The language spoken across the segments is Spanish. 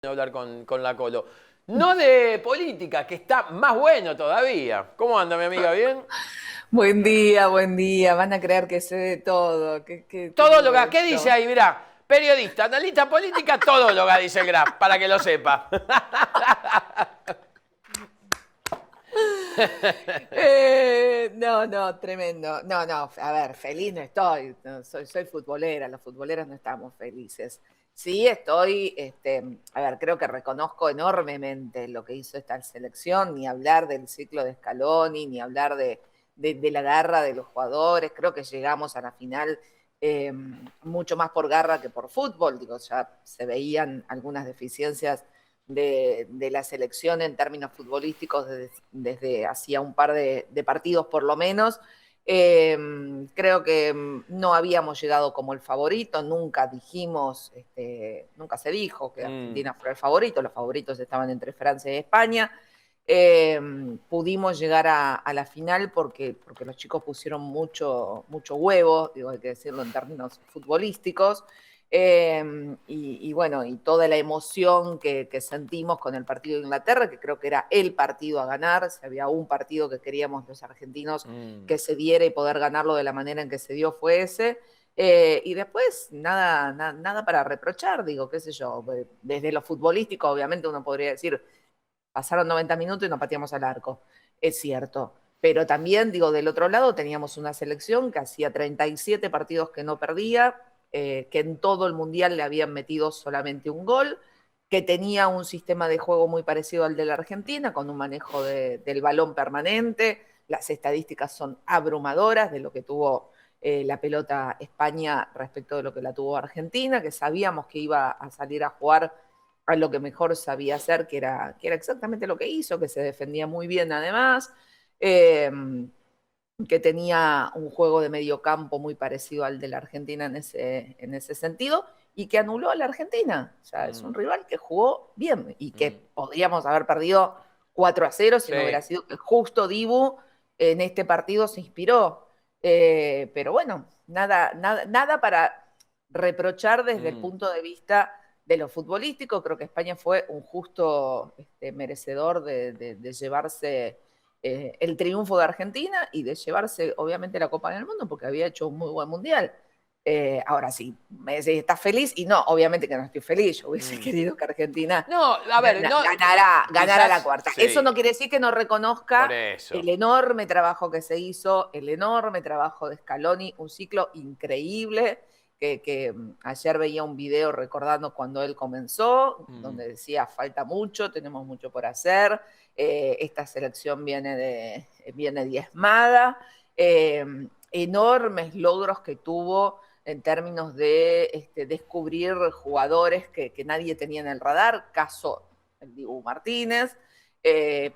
Hablar con la Colo. No de política, que está más bueno todavía. ¿Cómo anda, mi amiga? ¿Bien? Buen día, buen día. Van a creer que sé de todo. Qué duro Todóloga, ¿qué dice esto. ahí? Mirá, periodista, analista política, todóloga, dice el Graf, para que lo sepa. No, tremendo. No, a ver, feliz no estoy. No, soy futbolera. Los futboleros no estamos felices. Sí, estoy, a ver, creo que reconozco enormemente lo que hizo esta selección, ni hablar del ciclo de Scaloni, ni hablar de la garra de los jugadores. Creo que llegamos a la final mucho más por garra que por fútbol. Digo, ya se veían algunas deficiencias de la selección en términos futbolísticos desde hacía un par de partidos por lo menos. Creo que no habíamos llegado como el favorito, nunca dijimos, nunca se dijo que Mm, Argentina fuera el favorito, los favoritos estaban entre Francia y España. Pudimos llegar a la final porque los chicos pusieron mucho huevo, digo, hay que decirlo en términos futbolísticos. Bueno, y toda la emoción que sentimos con el partido de Inglaterra, que creo que era el partido a ganar, si había un partido que queríamos los argentinos mm. que se diera y poder ganarlo de la manera en que se dio fue ese. Y después nada para reprochar, digo, qué sé yo, desde lo futbolístico obviamente uno podría decir, pasaron 90 minutos y nos pateamos al arco, es cierto. Pero también, digo, del otro lado teníamos una selección que hacía 37 partidos que no perdía, que en todo el Mundial le habían metido solamente un gol, que tenía un sistema de juego muy parecido al de la Argentina, con un manejo del balón permanente. Las estadísticas son abrumadoras de lo que tuvo la pelota España respecto de lo que la tuvo Argentina, que sabíamos que iba a salir a jugar a lo que mejor sabía hacer, que era exactamente lo que hizo, que se defendía muy bien además, eh, que tenía un juego de medio campo muy parecido al de la Argentina en ese sentido, y que anuló a la Argentina. O sea, es un Mm, rival que jugó bien y que mm. podríamos haber perdido 4-0 si no hubiera Sí. sido que justo Dibu en este partido se inspiró. Pero bueno, nada para reprochar desde el Mm, punto de vista de lo futbolístico. Creo que España fue un justo merecedor de llevarse el triunfo de Argentina y de llevarse, obviamente, la Copa del Mundo, porque había hecho un muy buen mundial. Ahora sí, me decís, ¿estás feliz? Y no, obviamente que no estoy feliz. Yo hubiese mm. querido que Argentina No, a ver, no, ganara la quizás cuarta. Eso no sí, quiere decir que no por reconozca eso. el enorme trabajo que se hizo, el enorme trabajo de Scaloni, un ciclo increíble. Que ayer veía un video recordando cuando él comenzó, Mm, donde decía, falta mucho, tenemos mucho por hacer, esta selección viene diezmada, eh, enormes logros que tuvo en términos de descubrir jugadores que nadie tenía en el radar, caso el Dibu Martínez,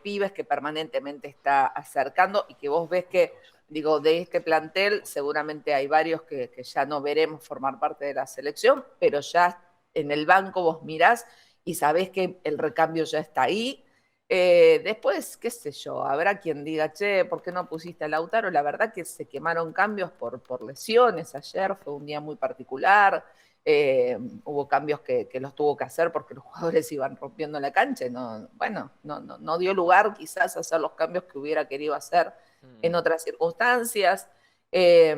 pibes que permanentemente está acercando y que vos ves que, digo, de este plantel seguramente hay varios que ya no veremos formar parte de la selección, pero ya en el banco vos mirás y sabés que el recambio ya está ahí. Después, qué sé yo, habrá quien diga, che, ¿por qué no pusiste a Lautaro? La verdad que se quemaron cambios por lesiones ayer, fue un día muy particular, hubo cambios que los tuvo que hacer porque los jugadores iban rompiendo la cancha, no, bueno, no dio lugar quizás a hacer los cambios que hubiera querido hacer en mm, otras circunstancias. Eh,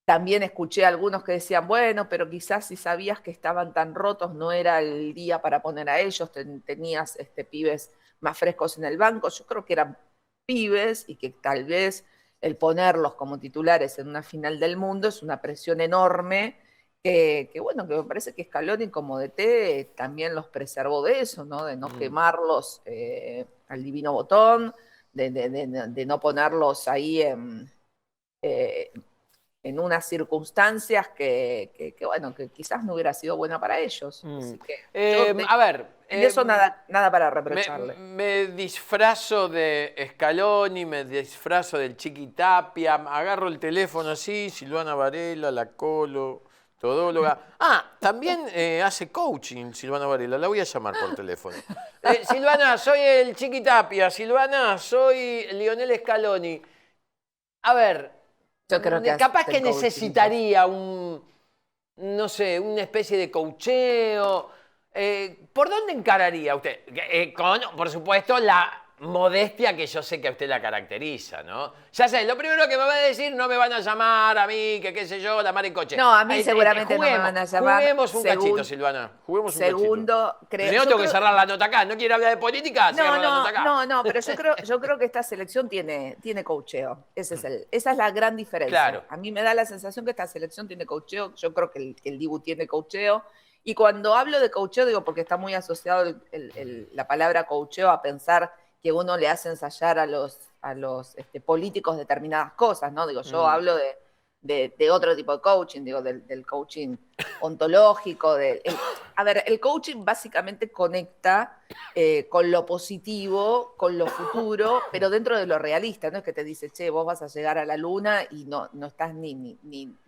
También escuché a algunos que decían, bueno, pero quizás si sabías que estaban tan rotos no era el día para poner a ellos, tenías pibes más frescos en el banco. Yo creo que eran pibes y que tal vez el ponerlos como titulares en una final del mundo es una presión enorme bueno, que me parece que Scaloni como DT también los preservó de eso, ¿no? De no mm. quemarlos al divino botón, de no ponerlos ahí eh, en unas circunstancias bueno, que quizás no hubiera sido buena para ellos. Mm. Así que yo A ver, en eso nada para reprocharle. me disfrazo de Scaloni, me disfrazo del Chiqui Tapia, agarro el teléfono así, Silvana Varela, la Colo, todóloga. Ah, también hace coaching Silvana Varela, la voy a llamar por teléfono. Silvana, soy el Chiqui Tapia, Silvana, soy Lionel Scaloni. A ver, Yo creo que capaz que hacen coaching. necesitaría no sé, una especie de coacheo. ¿Por dónde encararía usted? Con, por supuesto, la modestia que yo sé que a usted la caracteriza, ¿no? Ya sé, lo primero que me va a decir, no me van a llamar a mí, que qué sé yo, la mar en coche. No, a mí seguramente no me Juguemos, van a llamar. juguemos un cachito, Silvana. Juguemos un cachito. Segundo, Si creo, no, yo tengo que creo, cerrar la nota acá. ¿No quiere hablar de política? no, Cierra la nota no, acá. no, no, pero yo creo que esta selección tiene coacheo. Esa es la gran diferencia. Claro. A mí me da la sensación que esta selección tiene coacheo. Yo creo que el Dibu tiene coacheo. Y cuando hablo de coacheo, digo, porque está muy asociado la palabra coacheo a pensar que uno le hace ensayar a los políticos determinadas cosas, ¿no? Digo, yo hablo de otro tipo de coaching, digo, del coaching ontológico. A ver, el coaching básicamente conecta con lo positivo, con lo futuro, pero dentro de lo realista. No es que te dice, che, vos vas a llegar a la luna y no estás ni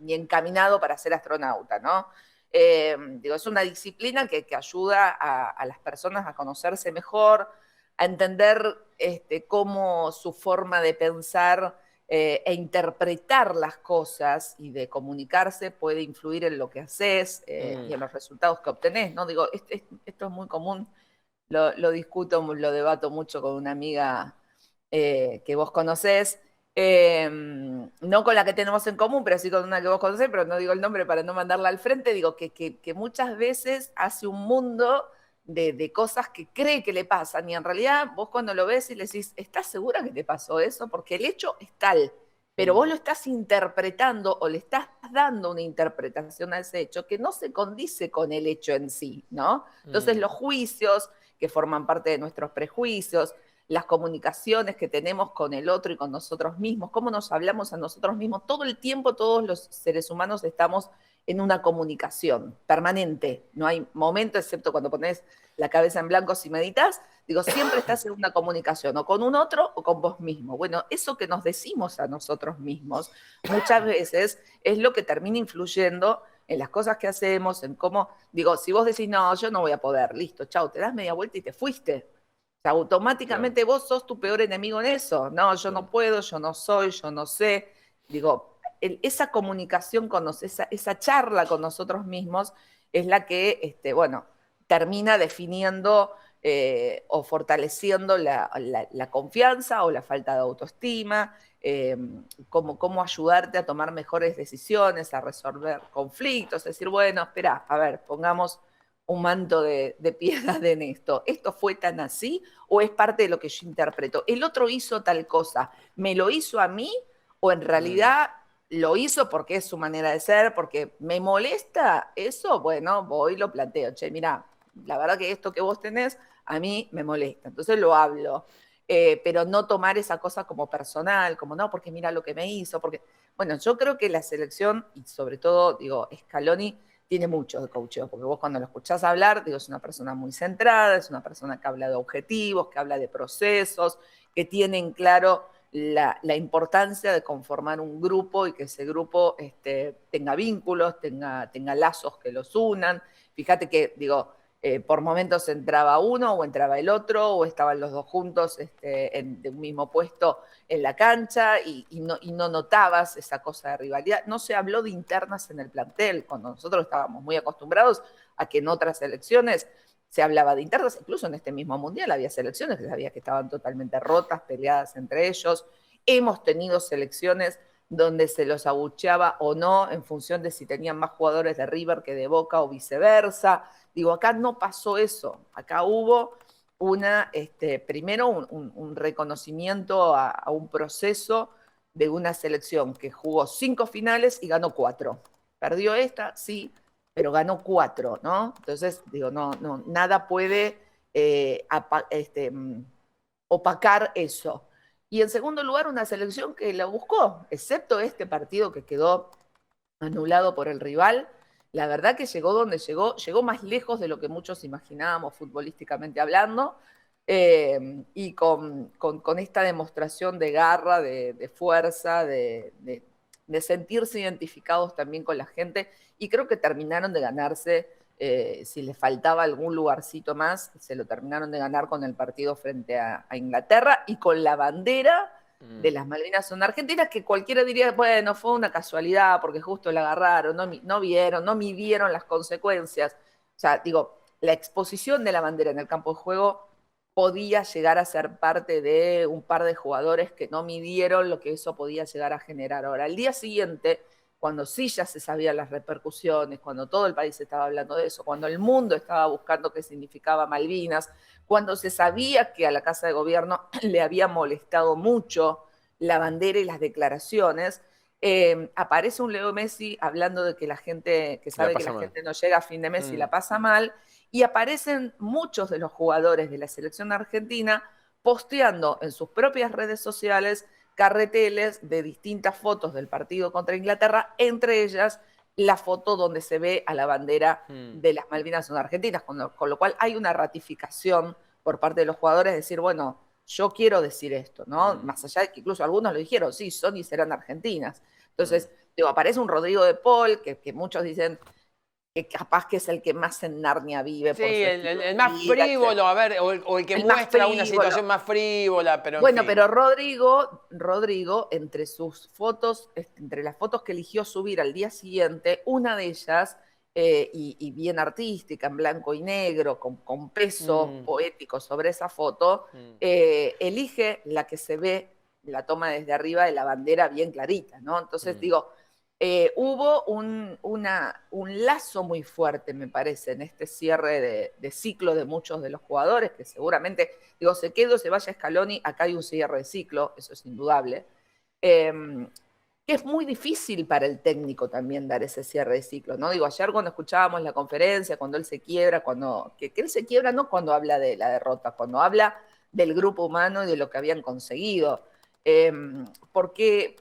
encaminado para ser astronauta, ¿no? Digo, es una disciplina que ayuda a las personas a conocerse mejor, a entender cómo su forma de pensar e interpretar las cosas y de comunicarse puede influir en lo que haces y en los resultados que obtenés, ¿no? Digo, esto es muy común, lo discuto, lo debato mucho con una amiga que vos conocés, no con la que tenemos en común, pero sí con una que vos conocés, pero no digo el nombre para no mandarla al frente, digo que muchas veces hace un mundo de cosas que cree que le pasan y en realidad vos cuando lo ves y le decís, ¿estás segura que te pasó eso? Porque el hecho es tal, pero vos lo estás interpretando o le estás dando una interpretación a ese hecho que no se condice con el hecho en sí, ¿no? Entonces los juicios que forman parte de nuestros prejuicios, las comunicaciones que tenemos con el otro y con nosotros mismos, cómo nos hablamos a nosotros mismos. Todo el tiempo todos los seres humanos estamos en una comunicación permanente. No hay momento, excepto cuando pones la cabeza en blanco si meditas, digo, siempre estás en una comunicación, o con un otro o con vos mismo. Bueno, eso que nos decimos a nosotros mismos muchas veces es lo que termina influyendo en las cosas que hacemos, en cómo, digo, si vos decís, no, yo no voy a poder, listo, chau, te das media vuelta y te fuiste. O sea, Claro, automáticamente vos sos tu peor enemigo en eso. No, yo claro. no puedo, yo no soy, yo no sé. Digo, esa comunicación con esa charla con nosotros mismos es la que, bueno, termina definiendo o fortaleciendo la confianza o la falta de autoestima, eh, cómo ayudarte a tomar mejores decisiones, a resolver conflictos, es decir, bueno, espera, a ver, pongamos un manto de piedad en esto. ¿Esto fue tan así o es parte de lo que yo interpreto? El otro hizo tal cosa, ¿me lo hizo a mí o en realidad lo hizo porque es su manera de ser, porque me molesta eso? Bueno, voy y lo planteo. Che, mira, la verdad que esto que vos tenés a mí me molesta. Entonces lo hablo. Pero no tomar esa cosa como personal, como no, porque mira lo que me hizo, porque, bueno, yo creo que la selección, y sobre todo, digo, Scaloni, tiene mucho de coacheo, porque vos cuando lo escuchás hablar, digo, es una persona muy centrada, es una persona que habla de objetivos, que habla de procesos, que tiene en claro la importancia de conformar un grupo y que ese grupo tenga vínculos, tenga lazos que los unan. Fíjate que, digo, por momentos entraba uno o entraba el otro o estaban los dos juntos de un mismo puesto en la cancha y no notabas esa cosa de rivalidad. No se habló de internas en el plantel, cuando nosotros estábamos muy acostumbrados a que en otras selecciones se hablaba de internas, incluso en este mismo mundial había selecciones que sabía que estaban totalmente rotas, peleadas entre ellos. Hemos tenido selecciones donde se los abucheaba o no en función de si tenían más jugadores de River que de Boca o viceversa. Digo, acá no pasó eso, acá hubo primero un reconocimiento a un proceso de una selección que jugó 5 finales y ganó 4. Perdió esta, sí, pero ganó 4, ¿no? Entonces, digo, nada puede opacar eso. Y en segundo lugar, una selección que la buscó, excepto este partido que quedó anulado por el rival. La verdad que llegó donde llegó más lejos de lo que muchos imaginábamos futbolísticamente hablando, y con esta demostración de garra, de fuerza, de sentirse identificados también con la gente, y creo que terminaron de ganarse, si les faltaba algún lugarcito más, se lo terminaron de ganar con el partido frente a Inglaterra y con la bandera de las Malvinas son argentinas, que cualquiera diría, bueno, fue una casualidad porque justo la agarraron, no vieron, no midieron las consecuencias. O sea, digo, la exposición de la bandera en el campo de juego podía llegar a ser parte de un par de jugadores que no midieron lo que eso podía llegar a generar. Ahora, al día siguiente, cuando sí ya se sabían las repercusiones, cuando todo el país estaba hablando de eso, cuando el mundo estaba buscando qué significaba Malvinas, cuando se sabía que a la Casa de Gobierno le había molestado mucho la bandera y las declaraciones, aparece un Leo Messi hablando de que la gente, que sabe que la gente no llega a fin de mes y la pasa mal, y aparecen muchos de los jugadores de la selección argentina posteando en sus propias redes sociales carreteles de distintas fotos del partido contra Inglaterra, entre ellas la foto donde se ve a la bandera de las Malvinas son argentinas, con lo cual hay una ratificación por parte de los jugadores de decir, bueno, yo quiero decir esto, ¿no? Más allá de que incluso algunos lo dijeron, sí, son y serán argentinas. Entonces, digo, aparece un Rodrigo de Paul, que muchos dicen que capaz que es el que más en Narnia vive. Sí, por el más frívolo, a ver, o el que muestra una situación más frívola, pero bueno, pero Rodrigo, entre sus fotos, entre las fotos que eligió subir al día siguiente, una de ellas, y bien artística, en blanco y negro, con peso poético sobre esa foto, elige la que se ve, la toma desde arriba de la bandera bien clarita, ¿no? Entonces digo, hubo un lazo muy fuerte, me parece, en este cierre de ciclo de muchos de los jugadores, que seguramente, digo, se quede o se vaya Scaloni, acá hay un cierre de ciclo, eso es indudable, que es muy difícil para el técnico también dar ese cierre de ciclo, ¿no? Digo, ayer cuando escuchábamos la conferencia, cuando él se quiebra, que él se quiebra no cuando habla de la derrota, cuando habla del grupo humano y de lo que habían conseguido, porque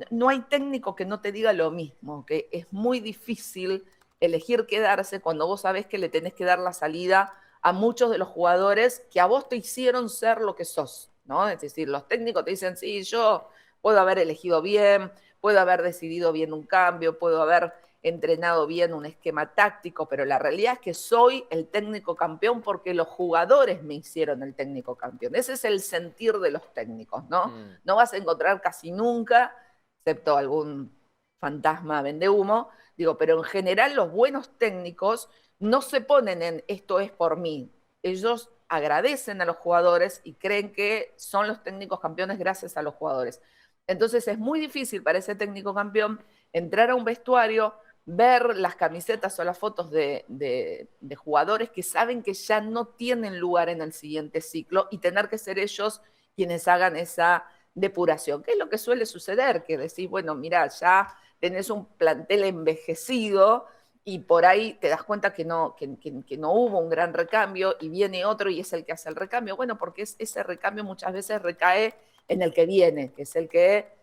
no hay técnico que no te diga lo mismo, que es muy difícil elegir quedarse cuando vos sabés que le tenés que dar la salida a muchos de los jugadores que a vos te hicieron ser lo que sos, ¿no? Es decir, los técnicos te dicen, sí, yo puedo haber elegido bien, puedo haber decidido bien un cambio, puedo haber entrenado bien un esquema táctico, pero la realidad es que soy el técnico campeón porque los jugadores me hicieron el técnico campeón. Ese es el sentir de los técnicos, ¿no? No vas a encontrar casi nunca, excepto algún fantasma vendehumo, digo, pero en general los buenos técnicos no se ponen en esto es por mí. Ellos agradecen a los jugadores y creen que son los técnicos campeones gracias a los jugadores. Entonces es muy difícil para ese técnico campeón entrar a un vestuario, ver las camisetas o las fotos de jugadores que saben que ya no tienen lugar en el siguiente ciclo y tener que ser ellos quienes hagan esa depuración, que es lo que suele suceder, que decís, bueno, mira, ya tenés un plantel envejecido y por ahí te das cuenta que no hubo un gran recambio y viene otro y es el que hace el recambio. Bueno, porque ese recambio muchas veces recae en el que viene, que es el que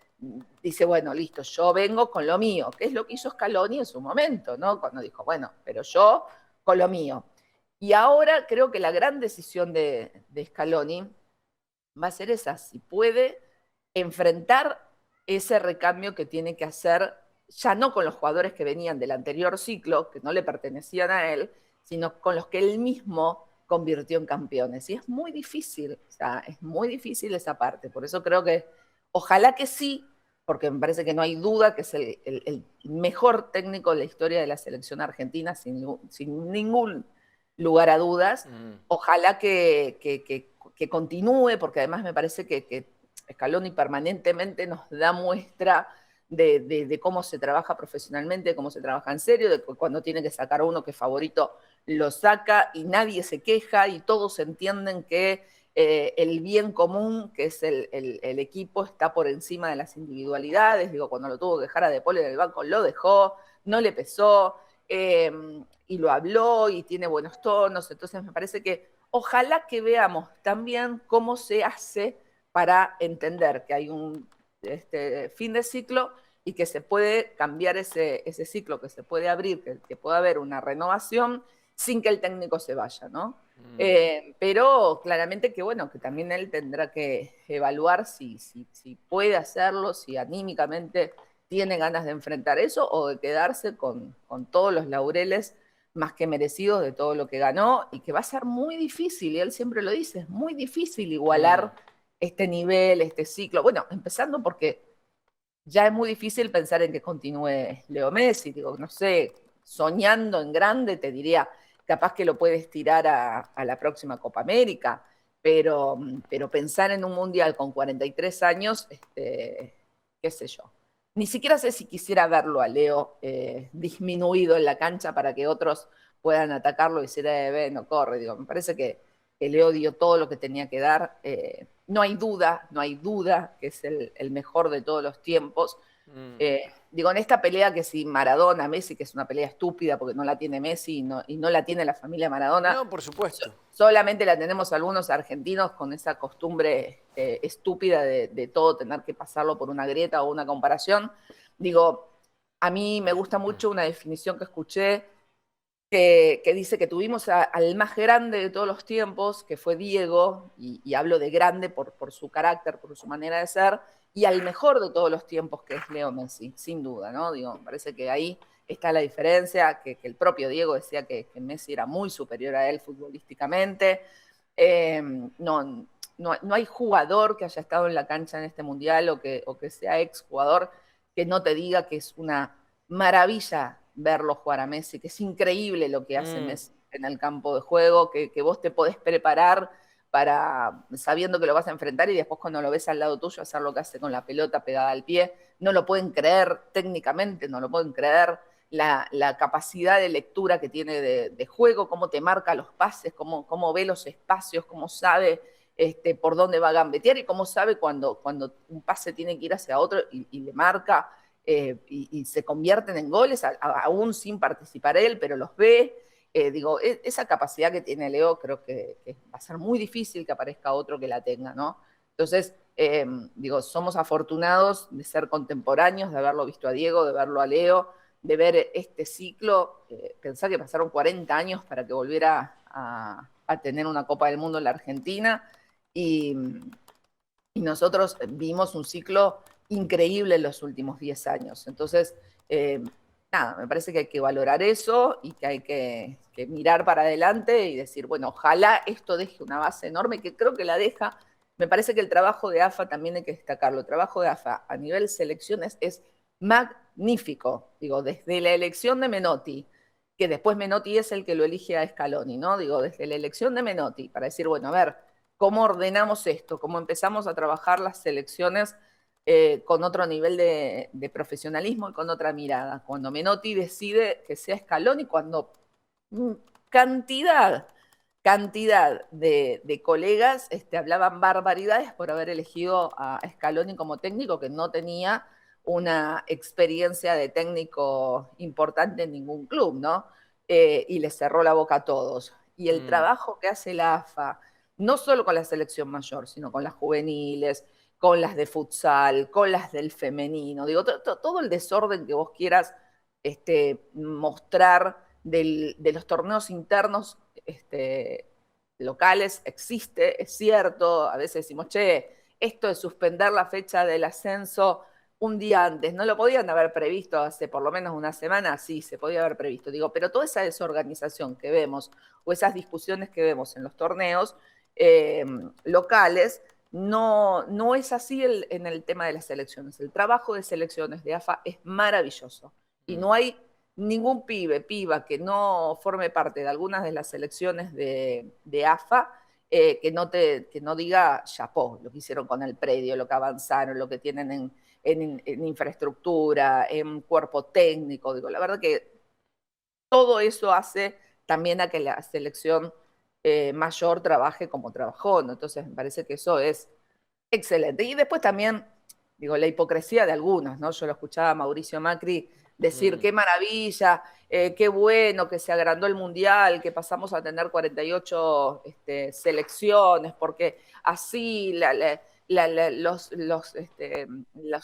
dice, bueno, listo, yo vengo con lo mío, que es lo que hizo Scaloni en su momento, ¿no? Cuando dijo, bueno, pero yo con lo mío. Y ahora creo que la gran decisión de Scaloni va a ser esa, si puede enfrentar ese recambio que tiene que hacer, ya no con los jugadores que venían del anterior ciclo, que no le pertenecían a él, sino con los que él mismo convirtió en campeones. Y es muy difícil, o sea, es muy difícil esa parte. Por eso creo que, ojalá que sí, porque me parece que no hay duda que es el mejor técnico de la historia de la selección argentina, sin ningún lugar a dudas. Ojalá que continúe, porque además me parece que Scaloni permanentemente nos da muestra de cómo se trabaja profesionalmente, de cómo se trabaja en serio, de cuando tiene que sacar uno que es favorito, lo saca y nadie se queja y todos entienden que el bien común, que es el equipo, está por encima de las individualidades. Digo, cuando lo tuvo que dejar a De Paul en el banco, lo dejó, no le pesó, y lo habló y tiene buenos tonos. Entonces me parece que ojalá que veamos también cómo se hace para entender que hay un fin de ciclo y que se puede cambiar ese ciclo, que se puede abrir, que pueda haber una renovación sin que el técnico se vaya, ¿no? Pero claramente que, bueno, que también él tendrá que evaluar si puede hacerlo, si anímicamente tiene ganas de enfrentar eso o de quedarse con todos los laureles más que merecidos de todo lo que ganó, y que va a ser muy difícil, y él siempre lo dice, es muy difícil igualar este nivel, este ciclo. Bueno, empezando porque ya es muy difícil pensar en que continúe Leo Messi. Digo, no sé, soñando en grande te diría capaz que lo puedes tirar a la próxima Copa América, pero pensar en un mundial con 43 años, qué sé yo. Ni siquiera sé si quisiera verlo a Leo disminuido en la cancha para que otros puedan atacarlo y decir, no corre. Digo, me parece que Leo dio todo lo que tenía que dar. No hay duda, no hay duda que es el mejor de todos los tiempos. Digo, en esta pelea que si Maradona, Messi, que es una pelea estúpida porque no la tiene Messi y no la tiene la familia Maradona, No, por supuesto. solamente la tenemos algunos argentinos con esa costumbre estúpida de todo tener que pasarlo por una grieta o una comparación. Digo, a mí me gusta mucho una definición que escuché que dice que tuvimos al más grande de todos los tiempos, que fue Diego, y hablo de grande por su carácter, por su manera de ser, y al mejor de todos los tiempos, que es Leo Messi, sin duda, ¿no? Digo, me parece que ahí está la diferencia, que el propio Diego decía que Messi era muy superior a él futbolísticamente. No hay jugador que haya estado en la cancha en este mundial o que sea exjugador que no te diga que es una maravilla verlo jugar a Messi, que es increíble lo que hace Messi en el campo de juego, que vos te podés preparar para, sabiendo que lo vas a enfrentar y después cuando lo ves al lado tuyo hacer lo que hace con la pelota pegada al pie. No lo pueden creer técnicamente, no lo pueden creer. La capacidad de lectura que tiene de juego, cómo te marca los pases, cómo ve los espacios, cómo sabe por dónde va a gambetear y cómo sabe cuando un pase tiene que ir hacia otro y le marca y se convierten en goles, aún sin participar él, pero los ve. Digo, esa capacidad que tiene Leo creo que va a ser muy difícil que aparezca otro que la tenga, ¿no? Entonces, digo, somos afortunados de ser contemporáneos, de haberlo visto a Diego, de verlo a Leo, de ver este ciclo. Pensar que pasaron 40 años para que volviera a tener una Copa del Mundo en la Argentina y nosotros vimos un ciclo increíble en los últimos 10 años. Entonces, nada, me parece que hay que valorar eso y que hay que mirar para adelante y decir, bueno, ojalá esto deje una base enorme, que creo que la deja. Me parece que el trabajo de AFA también hay que destacarlo. El trabajo de AFA a nivel selecciones es magnífico. Digo, desde la elección de Menotti, que después Menotti es el que lo elige a Scaloni, ¿no? Digo, desde la elección de Menotti, para decir, bueno, a ver, ¿cómo ordenamos esto? ¿Cómo empezamos a trabajar las selecciones con otro nivel de profesionalismo y con otra mirada? Cuando Menotti decide que sea Scaloni, cuando cantidad de colegas hablaban barbaridades por haber elegido a Scaloni como técnico, que no tenía una experiencia de técnico importante en ningún club, ¿no? Y le cerró la boca a todos. Y el trabajo que hace la AFA, no solo con la selección mayor, sino con las juveniles, con las de futsal, con las del femenino, digo, todo el desorden que vos quieras mostrar de los torneos internos locales existe, es cierto. A veces decimos, che, esto de suspender la fecha del ascenso un día antes, ¿no lo podían haber previsto hace por lo menos una semana? Sí, se podía haber previsto. Digo, pero toda esa desorganización que vemos o esas discusiones que vemos en los torneos locales, no es así en el tema de las selecciones. El trabajo de selecciones de AFA es maravilloso y no hay ningún piba que no forme parte de algunas de las selecciones de AFA que no diga chapó, lo que hicieron con el predio, lo que avanzaron, lo que tienen en infraestructura, en cuerpo técnico. Digo, la verdad que todo eso hace también a que la selección mayor trabaje como trabajó, ¿no? Entonces me parece que eso es excelente. Y después también, digo, la hipocresía de algunos, ¿no? Yo lo escuchaba a Mauricio Macri decir, qué maravilla, qué bueno que se agrandó el Mundial, que pasamos a tener 48 selecciones, porque así los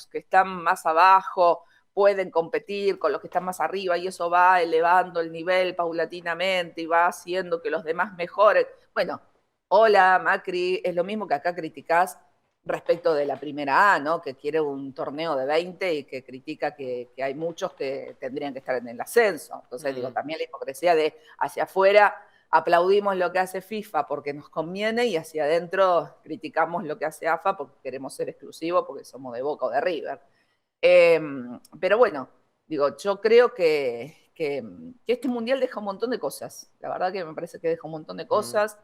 que están más abajo pueden competir con los que están más arriba y eso va elevando el nivel paulatinamente y va haciendo que los demás mejoren. Bueno, hola Macri, es lo mismo que acá criticás respecto de la primera A, ¿no? Que quiere un torneo de 20 y que critica que hay muchos que tendrían que estar en el ascenso. Entonces, digo, también la hipocresía de hacia afuera aplaudimos lo que hace FIFA porque nos conviene y hacia adentro criticamos lo que hace AFA porque queremos ser exclusivos, porque somos de Boca o de River. Pero bueno, digo, yo creo que que este mundial deja un montón de cosas. La verdad que me parece que deja un montón de cosas.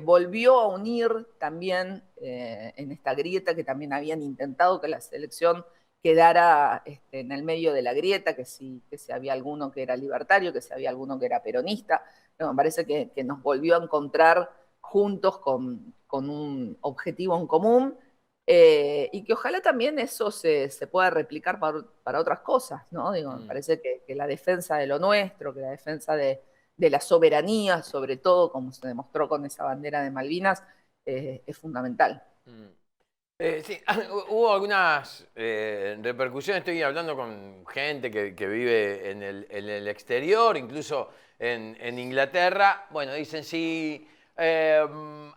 Volvió a unir también en esta grieta que también habían intentado que la selección quedara en el medio de la grieta, que si había alguno que era libertario, que si había alguno que era peronista. No, me parece que nos volvió a encontrar juntos con un objetivo en común. Y que ojalá también eso se pueda replicar para otras cosas, ¿no? Digo, me parece que la defensa de lo nuestro, que la defensa de la soberanía, sobre todo, como se demostró con esa bandera de Malvinas, es fundamental. Sí, hubo algunas repercusiones. Estoy hablando con gente que vive en el exterior, incluso en Inglaterra. Bueno, dicen sí.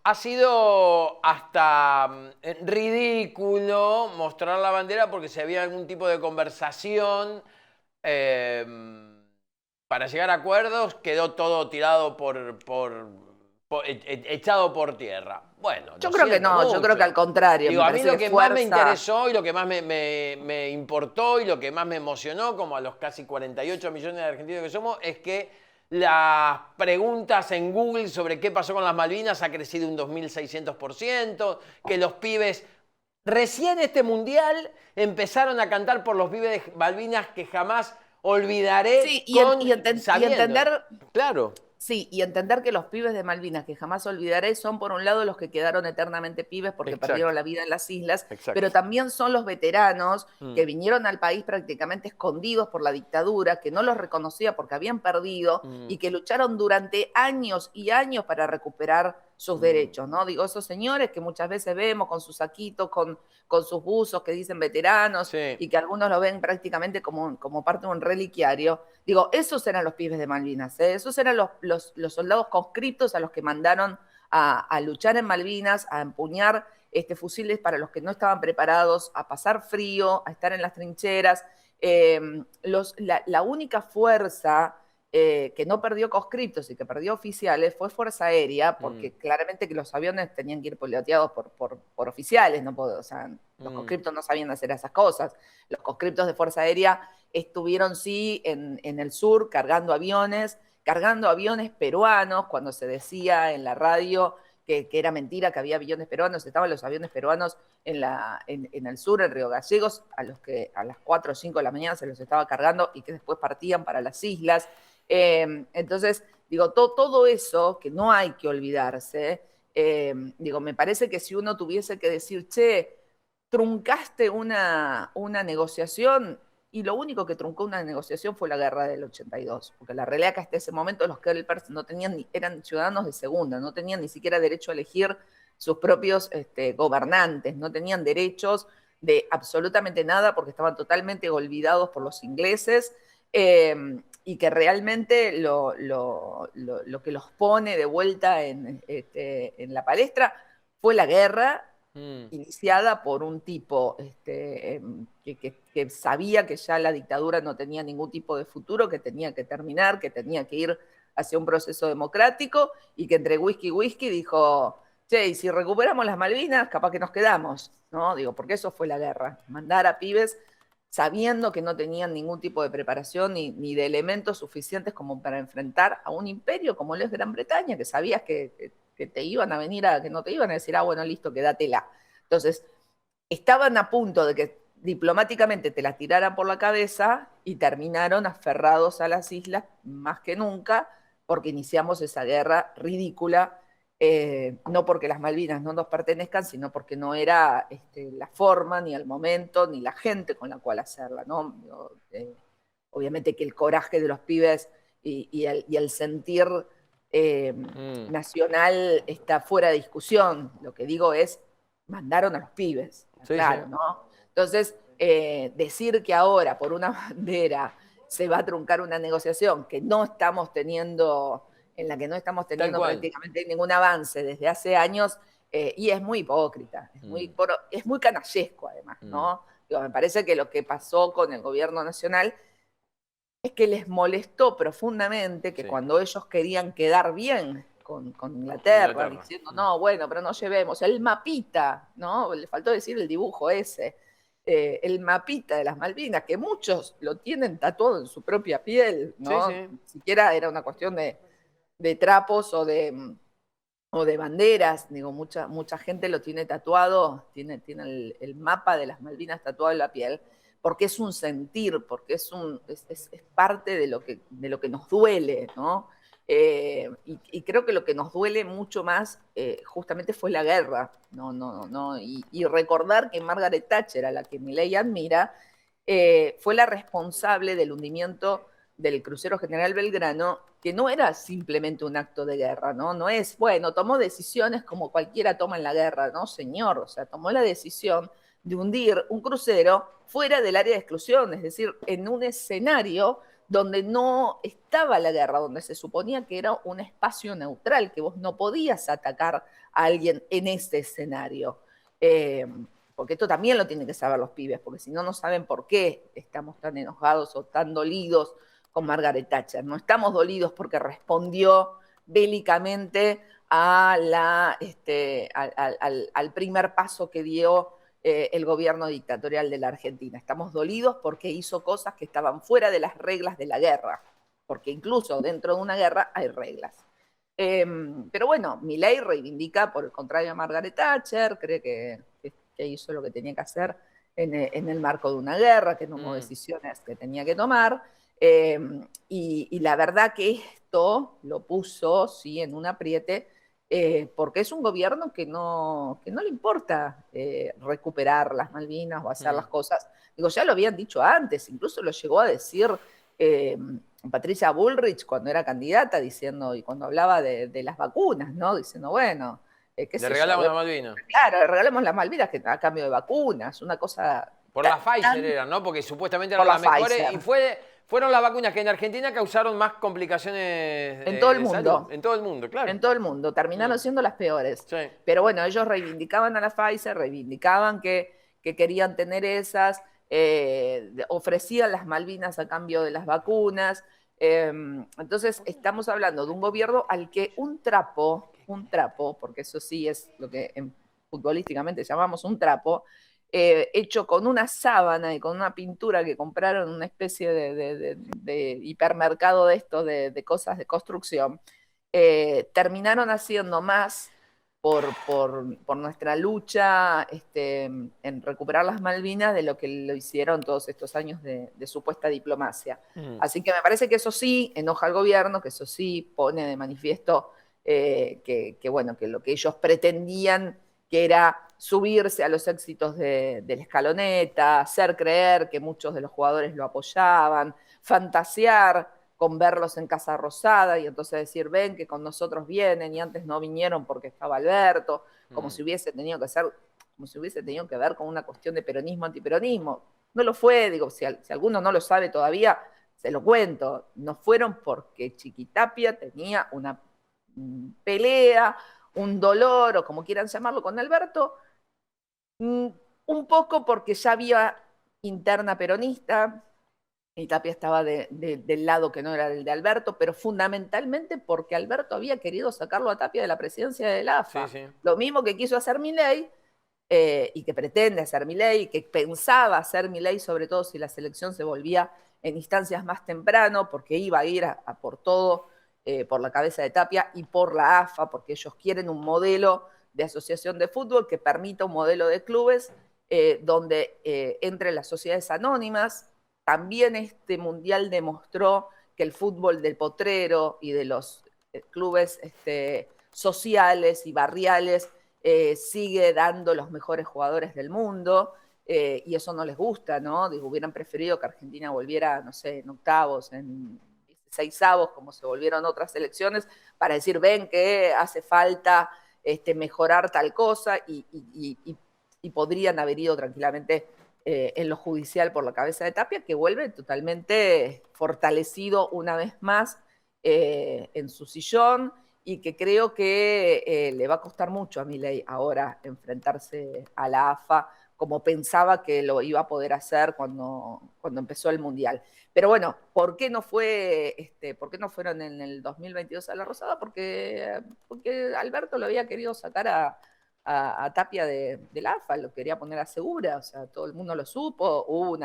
Ha sido hasta ridículo mostrar la bandera porque si había algún tipo de conversación para llegar a acuerdos, quedó todo tirado echado por tierra. Bueno, yo creo que no, mucho. Yo creo que al contrario. Digo, a mí lo que más me interesó y lo que más me importó y lo que más me emocionó, como a los casi 48 millones de argentinos que somos, es que las preguntas en Google sobre qué pasó con las Malvinas ha crecido un 2600%, que los pibes recién este mundial empezaron a cantar por los pibes de Malvinas que jamás olvidaré. Sí, y entender... Claro. Sí, y entender que los pibes de Malvinas, que jamás olvidaré, son por un lado los que quedaron eternamente pibes porque perdieron la vida en las islas, pero también son los veteranos que vinieron al país prácticamente escondidos por la dictadura, que no los reconocía porque habían perdido y que lucharon durante años y años para recuperar sus derechos, ¿no? Digo, esos señores que muchas veces vemos con sus saquitos, con sus buzos que dicen veteranos y que algunos lo ven prácticamente como parte de un reliquiario. Digo, esos eran los pibes de Malvinas, ¿eh? Esos eran los soldados conscriptos a los que mandaron a luchar en Malvinas, a empuñar fusiles para los que no estaban preparados, a pasar frío, a estar en las trincheras. La única fuerza que no perdió conscriptos y que perdió oficiales fue Fuerza Aérea, porque claramente que los aviones tenían que ir piloteados por oficiales, no puedo, o sea, los conscriptos no sabían hacer esas cosas. Los conscriptos de Fuerza Aérea estuvieron sí en el sur cargando aviones peruanos, cuando se decía en la radio que era mentira que había aviones peruanos, estaban los aviones peruanos en el sur, en Río Gallegos, a los que a las 4 o 5 de la mañana se los estaba cargando y que después partían para las islas. Entonces, digo, todo eso que no hay que olvidarse, digo, me parece que si uno tuviese que decir, che, truncaste una negociación, y lo único que truncó una negociación fue la guerra del 82, porque la realidad es que hasta ese momento los Kelpers no tenían, eran ciudadanos de segunda, no tenían ni siquiera derecho a elegir sus propios gobernantes, no tenían derechos de absolutamente nada porque estaban totalmente olvidados por los ingleses, y que realmente lo que los pone de vuelta en la palestra fue la guerra iniciada por un tipo que sabía que ya la dictadura no tenía ningún tipo de futuro, que tenía que terminar, que tenía que ir hacia un proceso democrático y que entre whisky y whisky dijo, che, y si recuperamos las Malvinas, capaz que nos quedamos, ¿no? Digo, porque eso fue la guerra, mandar a pibes sabiendo que no tenían ningún tipo de preparación ni de elementos suficientes como para enfrentar a un imperio como lo es Gran Bretaña, que sabías que te iban a venir que no te iban a decir, bueno, listo, quédatela. Entonces, estaban a punto de que diplomáticamente te la tiraran por la cabeza y terminaron aferrados a las islas más que nunca porque iniciamos esa guerra ridícula, no porque las Malvinas no nos pertenezcan, sino porque no era la forma, ni el momento, ni la gente con la cual hacerla, ¿no? Obviamente que el coraje de los pibes y el sentir nacional está fuera de discusión. Lo que digo es, mandaron a los pibes, claro, ¿no? Entonces, decir que ahora por una bandera se va a truncar una negociación que no estamos teniendo, en la que no estamos teniendo prácticamente ningún avance desde hace años, y es muy hipócrita, es muy canallesco además, ¿no? Digo, me parece que lo que pasó con el gobierno nacional es que les molestó profundamente que cuando ellos querían quedar bien con Inglaterra, diciendo, no, bueno, pero no llevemos el mapita, ¿no? Le faltó decir el dibujo ese. el mapita de las Malvinas, que muchos lo tienen tatuado en su propia piel, Sí, ¿no? sí. Ni siquiera era una cuestión de trapos o de banderas, digo, mucha gente lo tiene tatuado, tiene el mapa de las Malvinas tatuado en la piel, porque es un sentir, porque es parte de lo que nos duele, ¿no? Y creo que lo que nos duele mucho más justamente fue la guerra, no, y recordar que Margaret Thatcher, a la que Milei admira, fue la responsable del hundimiento del crucero General Belgrano, que no era simplemente un acto de guerra, ¿no? No es, bueno, tomó decisiones como cualquiera toma en la guerra, ¿no, señor? O sea, tomó la decisión de hundir un crucero fuera del área de exclusión, es decir, en un escenario donde no estaba la guerra, donde se suponía que era un espacio neutral, que vos no podías atacar a alguien en ese escenario. Porque esto también lo tienen que saber los pibes, porque si no, no saben por qué estamos tan enojados o tan dolidos con Margaret Thatcher. No estamos dolidos porque respondió bélicamente al primer paso que dio el gobierno dictatorial de la Argentina. Estamos dolidos porque hizo cosas que estaban fuera de las reglas de la guerra, porque incluso dentro de una guerra hay reglas. Pero bueno, Milei reivindica, por el contrario, a Margaret Thatcher, cree que hizo lo que tenía que hacer en el marco de una guerra, que tomó decisiones que tenía que tomar. Y la verdad que esto lo puso, sí, en un apriete, porque es un gobierno que no le importa recuperar las Malvinas o hacer las cosas. Digo, ya lo habían dicho antes, incluso lo llegó a decir Patricia Bullrich cuando era candidata, diciendo, y cuando hablaba de las vacunas, ¿no? Diciendo, bueno, qué Le sé yo, regalamos la Malvina. claro, le regalamos las Malvinas a cambio de vacunas, una cosa Por la tan Pfizer era, ¿no? Porque supuestamente por eran la las mejores Pfizer. y fueron las vacunas que en Argentina causaron más complicaciones En todo el de salud. mundo. En todo el mundo, claro. En todo el mundo. Terminaron siendo las peores. Sí. Pero bueno, ellos reivindicaban a la Pfizer, reivindicaban que querían tener esas, ofrecían las Malvinas a cambio de las vacunas. Entonces, estamos hablando de un gobierno al que un trapo, porque eso sí es lo que futbolísticamente llamamos un trapo, hecho con una sábana y con una pintura que compraron en una especie de hipermercado de esto, de cosas de construcción, terminaron haciendo más por nuestra lucha en recuperar las Malvinas de lo que lo hicieron todos estos años de supuesta diplomacia. Así que me parece que eso sí enoja al gobierno, que eso sí pone de manifiesto bueno, que lo que ellos pretendían, que era subirse a los éxitos de la escaloneta, hacer creer que muchos de los jugadores lo apoyaban, fantasear con verlos en Casa Rosada y entonces decir, ven que con nosotros vienen y antes no vinieron porque estaba Alberto, como si hubiese tenido que ser, como si hubiese tenido que ver con una cuestión de peronismo, antiperonismo. No lo fue, digo, si alguno no lo sabe todavía, se lo cuento. No fueron porque Chiquitapia tenía una pelea, un dolor o como quieran llamarlo con Alberto, un poco porque ya había interna peronista, y Tapia estaba del lado que no era el de Alberto, pero fundamentalmente porque Alberto había querido sacarlo a Tapia de la presidencia de la AFA. Sí, sí. Lo mismo que quiso hacer Milei, y que pretende hacer Milei, y que pensaba hacer Milei, sobre todo si la selección se volvía en instancias más temprano, porque iba a ir a por todo, por la cabeza de Tapia y por la AFA, porque ellos quieren un modelo de asociación de fútbol que permita un modelo de clubes donde entre las sociedades anónimas. También este mundial demostró que el fútbol del potrero y de los clubes sociales y barriales sigue dando los mejores jugadores del mundo, y eso no les gusta, ¿no? Digo, hubieran preferido que Argentina volviera, no sé, en octavos, en 16avos, como se volvieron otras selecciones, para decir, ven que hace falta mejorar tal cosa, y podrían haber ido tranquilamente en lo judicial por la cabeza de Tapia, que vuelve totalmente fortalecido una vez más en su sillón, y que creo que le va a costar mucho a Milei ahora enfrentarse a la AFA como pensaba que lo iba a poder hacer cuando empezó el Mundial. Pero bueno, ¿por qué no fueron en el 2022 a la Rosada? Porque Alberto lo había querido sacar a Tapia del AFA, lo quería poner a Segura, o sea, todo el mundo lo supo, hubo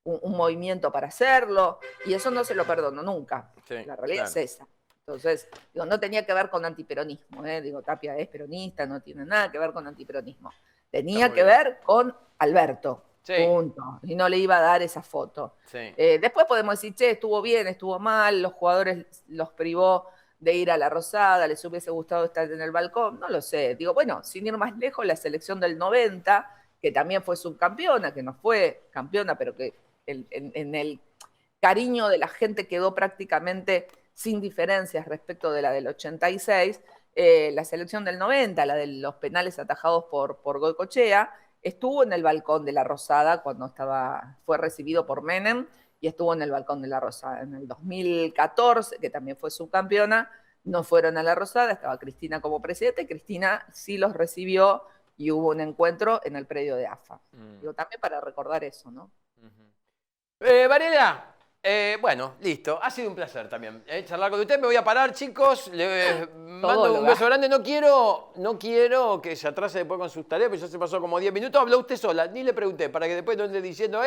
un movimiento para hacerlo, y eso no se lo perdono nunca. Sí, La realidad claro. es esa. Entonces, digo, no tenía que ver con antiperonismo, digo, Tapia es peronista, no tiene nada que ver con antiperonismo. Tenía que ver con Alberto, Sí. punto. Y no le iba a dar esa foto. Sí. Después podemos decir, che, estuvo bien, estuvo mal, los jugadores los privó de ir a la Rosada, les hubiese gustado estar en el balcón, no lo sé. Digo, bueno, sin ir más lejos, la selección del 90, que también fue subcampeona, que no fue campeona, pero que en el cariño de la gente quedó prácticamente sin diferencias respecto de la del 86, la selección del 90, la de los penales atajados por Goicoechea, estuvo en el balcón de la Rosada cuando fue recibido por Menem y estuvo en el balcón de la Rosada. En el 2014, que también fue subcampeona, no fueron a la Rosada, estaba Cristina como presidente, Cristina sí los recibió y hubo un encuentro en el predio de AFA. Digo, también para recordar eso, ¿no? Varela, bueno, listo. Ha sido un placer también charlar con usted. Me voy a parar, chicos. Les mando un beso grande. No quiero que se atrase después con sus tareas, porque ya se pasó como 10 minutos. Habló usted sola, ni le pregunté, para que después no esté diciendo,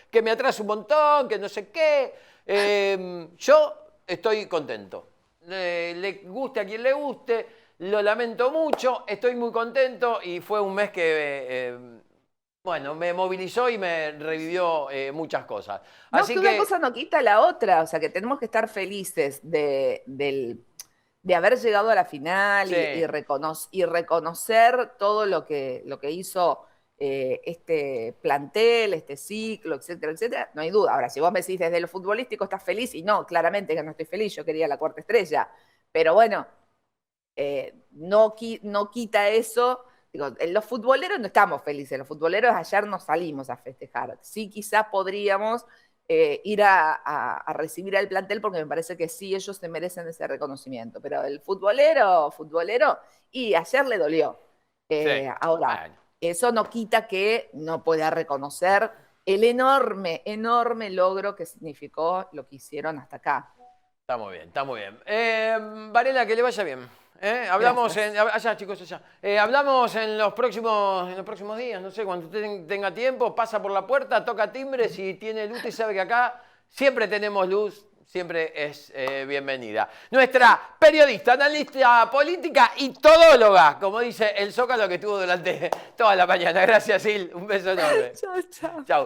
que me atrase un montón, que no sé qué. Yo estoy contento. Le guste a quien le guste, lo lamento mucho, estoy muy contento y fue un mes que... bueno, me movilizó y me revivió muchas cosas. No, Así que una cosa no quita la otra, o sea, que tenemos que estar felices de haber llegado a la final sí. y reconocer todo lo que hizo este plantel, este ciclo, etcétera, etcétera. No hay duda. Ahora, si vos me decís desde lo futbolístico estás feliz, y no, claramente que no estoy feliz, yo quería la cuarta estrella, pero bueno, no quita eso. Digo, los futboleros no estamos felices, los futboleros ayer no salimos a festejar. Sí, quizás podríamos ir a recibir al plantel porque me parece que sí, ellos se merecen ese reconocimiento. Pero el futbolero, y ayer le dolió. Sí. Ahora, bueno, eso no quita que no pueda reconocer el enorme, enorme logro que significó lo que hicieron hasta acá. Está muy bien, está muy bien. Varela, que le vaya bien. Hablamos allá, chicos, allá. Hablamos en los próximos días, no sé, cuando usted tenga tiempo, pasa por la puerta, toca timbre, si tiene luz y sabe que acá siempre tenemos luz, siempre es bienvenida. Nuestra periodista, analista política y todóloga, como dice el Zócalo que estuvo durante toda la mañana. Gracias, Sil. Un beso enorme. Chao, chao. Chao.